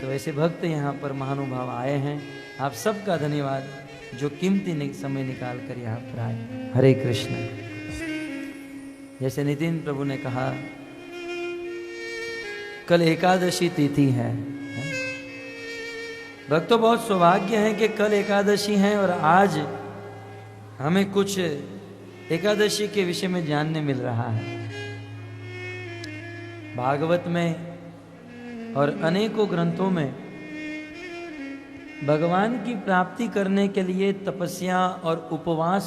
तो ऐसे भक्त यहाँ पर महानुभाव आए हैं। आप सबका धन्यवाद जो कीमती समय निकाल कर यहाँ पर आए। हरे कृष्ण। जैसे नितिन प्रभु ने कहा कल एकादशी तिथि है। भक्तों बहुत सौभाग्य है कि कल एकादशी है और आज हमें कुछ एकादशी के विषय में जानने मिल रहा है। भागवत में और अनेकों ग्रंथों में भगवान की प्राप्ति करने के लिए तपस्या और उपवास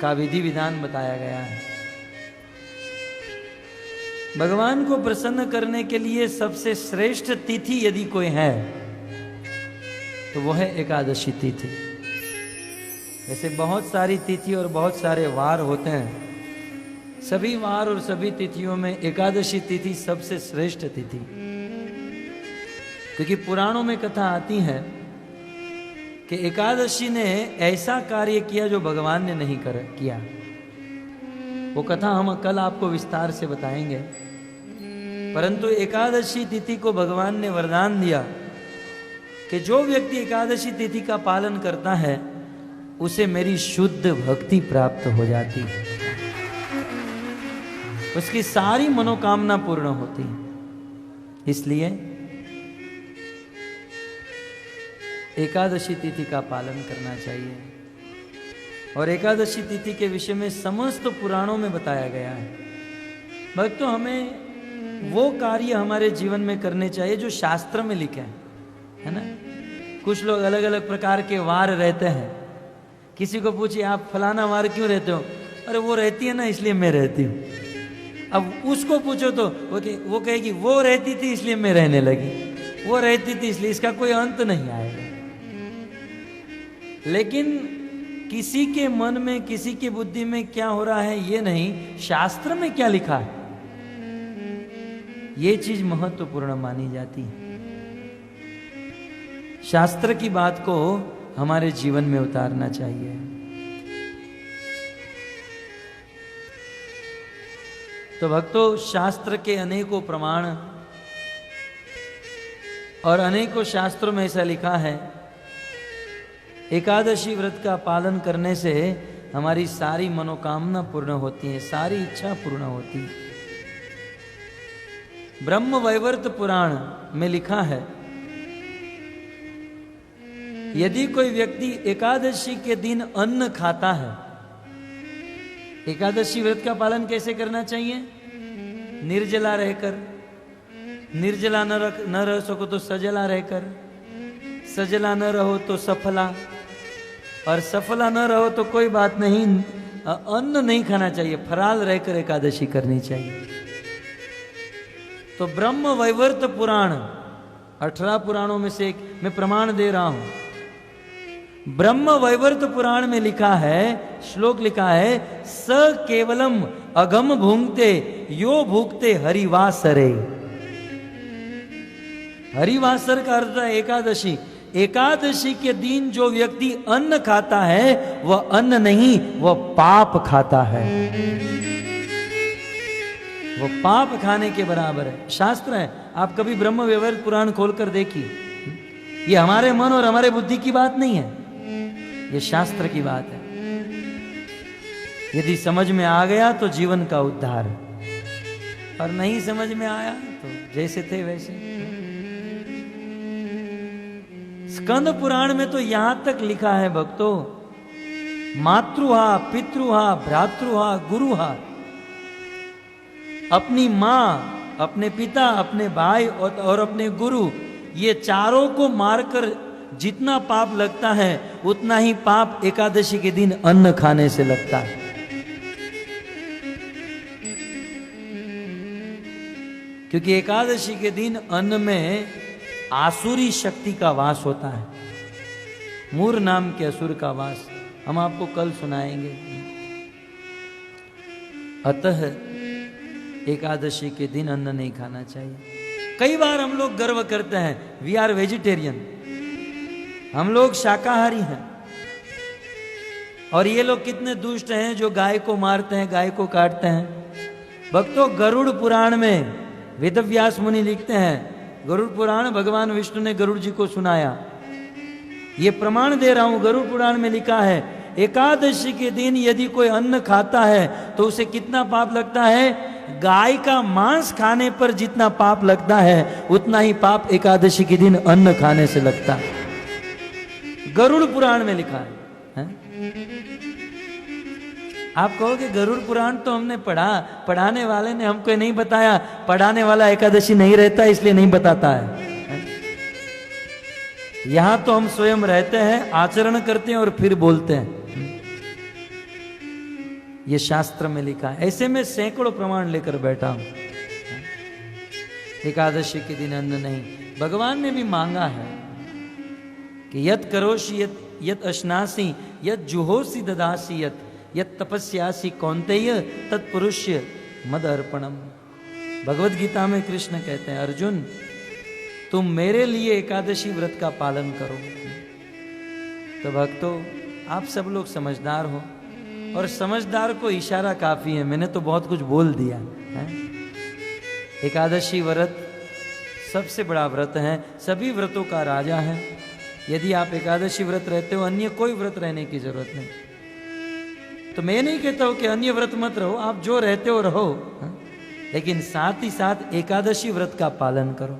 का विधि विधान बताया गया है। भगवान को प्रसन्न करने के लिए सबसे श्रेष्ठ तिथि यदि कोई है तो वह है एकादशी तिथि। ऐसे बहुत सारी तिथि और बहुत सारे वार होते हैं। सभी वार और सभी तिथियों में एकादशी तिथि सबसे श्रेष्ठ तिथि, क्योंकि पुराणों में कथा आती है कि एकादशी ने ऐसा कार्य किया जो भगवान ने नहीं किया। वो कथा हम कल आपको विस्तार से बताएंगे। परंतु एकादशी तिथि को भगवान ने वरदान दिया कि जो व्यक्ति एकादशी तिथि का पालन करता है उसे मेरी शुद्ध भक्ति प्राप्त हो जाती है, उसकी सारी मनोकामना पूर्ण होती है। इसलिए एकादशी तिथि का पालन करना चाहिए। और एकादशी तिथि के विषय में समस्त पुराणों में बताया गया है। भक्तों हमें वो कार्य हमारे जीवन में करने चाहिए जो शास्त्र में लिखे हैं, है ना। कुछ लोग अलग अलग प्रकार के वार रहते हैं। किसी को पूछिए आप फलाना वार क्यों रहते हो, अरे वो रहती है ना इसलिए मैं रहती हूँ। अब उसको पूछो तो वो कहेगी वो रहती थी इसलिए मैं रहने लगी, वो रहती थी इसलिए। इसका कोई अंत नहीं आएगा। लेकिन किसी के मन में किसी की बुद्धि में क्या हो रहा है ये नहीं, शास्त्र में क्या लिखा है ये चीज महत्वपूर्ण मानी जाती है। शास्त्र की बात को हमारे जीवन में उतारना चाहिए। तो भक्तों शास्त्र के अनेकों प्रमाण और अनेकों शास्त्रों में ऐसा लिखा है एकादशी व्रत का पालन करने से हमारी सारी मनोकामना पूर्ण होती है, सारी इच्छा पूर्ण होती है। ब्रह्म वैवर्त पुराण में लिखा है यदि कोई व्यक्ति एकादशी के दिन अन्न खाता है, एकादशी व्रत का पालन कैसे करना चाहिए? निर्जला रहकर, निर्जला न रह सको तो सजला रहकर, सजला न रहो तो सफला, और सफला न रहो तो कोई बात नहीं, अन्न नहीं खाना चाहिए, फराल रहकर एकादशी करनी चाहिए। तो ब्रह्म वैवर्त पुराण 18 पुराणों में से एक मैं प्रमाण दे रहा हूं। ब्रह्म वैवर्त पुराण में लिखा है, श्लोक लिखा है, स केवलम अगम भूंगते यो भूखते हरिवासरे। हरिवासर का अर्थ है एकादशी। एकादशी के दिन जो व्यक्ति अन्न खाता है वह अन्न नहीं, वह पाप खाता है, वह पाप खाने के बराबर है। शास्त्र है, आप कभी ब्रह्म वैवर्त पुराण खोलकर देखिए। ये हमारे मन और हमारे बुद्धि की बात नहीं है, ये शास्त्र की बात है। यदि समझ में आ गया तो जीवन का उद्धार, और नहीं समझ में आया तो जैसे थे वैसे। स्कंद पुराण में तो यहां तक लिखा है भक्तों, मातृहा पितृहा भ्रातृहा गुरुहा, अपनी मां, अपने पिता, अपने भाई और अपने गुरु, ये चारों को मारकर जितना पाप लगता है उतना ही पाप एकादशी के दिन अन्न खाने से लगता है। क्योंकि एकादशी के दिन अन्न में आसुरी शक्ति का वास होता है, मूर नाम के असुर का वास। हम आपको कल सुनाएंगे। अतः एकादशी के दिन अन्न नहीं खाना चाहिए। कई बार हम लोग गर्व करते हैं वी आर वेजिटेरियन, हम लोग शाकाहारी हैं, और ये लोग कितने दुष्ट हैं जो गाय को मारते हैं, गाय को काटते हैं। भक्तों गरुड़ पुराण में वेदव्यास मुनि लिखते हैं गरुड़ पुराण भगवान विष्णु ने गरुड़ जी को सुनाया। ये प्रमाण दे रहा हूं, गरुड़ पुराण में लिखा है एकादशी के दिन यदि कोई अन्न खाता है तो उसे कितना पाप लगता है? गाय का मांस खाने पर जितना पाप लगता है उतना ही पाप एकादशी के दिन अन्न खाने से लगता है। गरुड़ पुराण में लिखा है? आप कहोगे गरुड़ पुराण तो हमने पढ़ा, पढ़ाने वाले ने हमको नहीं बताया। पढ़ाने वाला एकादशी नहीं रहता इसलिए नहीं बताता है। यहां तो हम स्वयं रहते हैं, आचरण करते हैं और फिर बोलते हैं। ये शास्त्र में लिखा है। ऐसे में सैकड़ों प्रमाण लेकर बैठा हूं। एकादशी के दिन अन्न नहीं। भगवान ने भी मांगा है कि यत करोषि यत अश्नासी यत जुहोसी ददासी यत तपस्यासी कौन्तेय तत्पुरुष्य मद अर्पणम। भगवत गीता में कृष्ण कहते हैं अर्जुन तुम मेरे लिए एकादशी व्रत का पालन करो। तो भक्तों आप सब लोग समझदार हो और समझदार को इशारा काफी है। मैंने तो बहुत कुछ बोल दिया है। एकादशी व्रत सबसे बड़ा व्रत है, सभी व्रतों का राजा है। यदि आप एकादशी व्रत रहते हो अन्य कोई व्रत रहने की जरूरत नहीं। तो मैं नहीं कहता हूं कि अन्य व्रत मत रहो, आप जो रहते हो रहो, लेकिन साथ ही साथ एकादशी व्रत का पालन करो।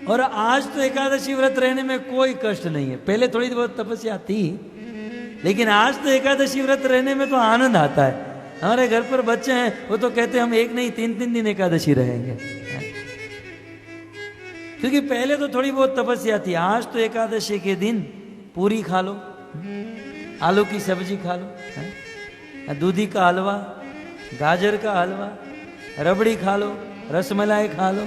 और आज तो एकादशी व्रत रहने में कोई कष्ट नहीं है। पहले थोड़ी बहुत तपस्या थी, लेकिन आज तो एकादशी व्रत रहने में तो आनंद आता है। हमारे घर पर बच्चे हैं वो तो कहते हैं हम एक नहीं 3-3 दिन एकादशी रहेंगे, क्योंकि पहले तो थोड़ी बहुत तपस्या थी। आज तो एकादशी के दिन पूरी खा लो, आलू की सब्जी खा लो, दूधी का हलवा, गाजर का हलवा, रबड़ी खा लो, रसमलाई खा लो,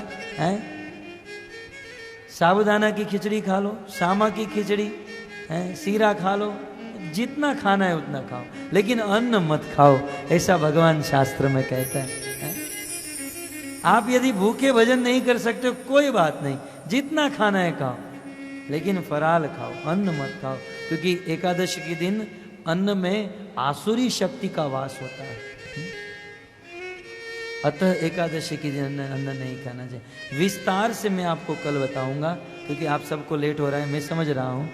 साबूदाना की खिचड़ी खा लो, सामा की खिचड़ी, सीरा खा लो, जितना खाना है उतना खाओ, लेकिन अन्न मत खाओ, ऐसा भगवान शास्त्र में कहता है। आप यदि भूखे भजन नहीं कर सकते कोई बात नहीं, जितना खाना है खाओ, लेकिन फराल खाओ, अन्न मत खाओ, क्योंकि एकादशी के दिन अन्न में आसुरी शक्ति का वास होता है। अतः एकादशी के दिन अन्न नहीं खाना चाहिए। विस्तार से मैं आपको कल बताऊंगा, क्योंकि आप सबको लेट हो रहा है, मैं समझ रहा हूँ।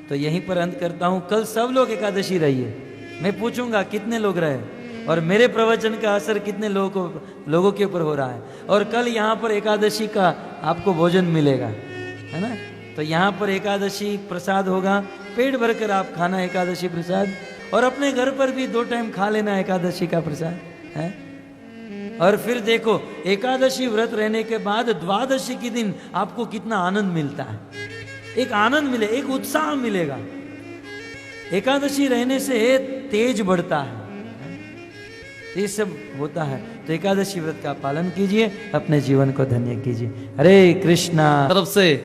तो यहीं पर अंत करता हूँ। कल सब लोग एकादशी रहिए। मैं पूछूंगा कितने लोग रहे और मेरे प्रवचन का असर कितने लोगों के ऊपर हो रहा है। और कल यहाँ पर एकादशी का आपको भोजन मिलेगा, है ना। तो यहाँ पर एकादशी प्रसाद होगा, पेट भरकर आप खाना एकादशी प्रसाद, और अपने घर पर भी 2 टाइम खा लेना एकादशी का प्रसाद है। और फिर देखो एकादशी व्रत रहने के बाद द्वादशी के दिन आपको कितना आनंद मिलता है। एक आनंद मिले, एक उत्साह मिलेगा। एकादशी रहने से तेज बढ़ता है, ये सब होता है। तो एकादशी व्रत का पालन कीजिए, अपने जीवन को धन्य कीजिए। हरे कृष्णा तरफ से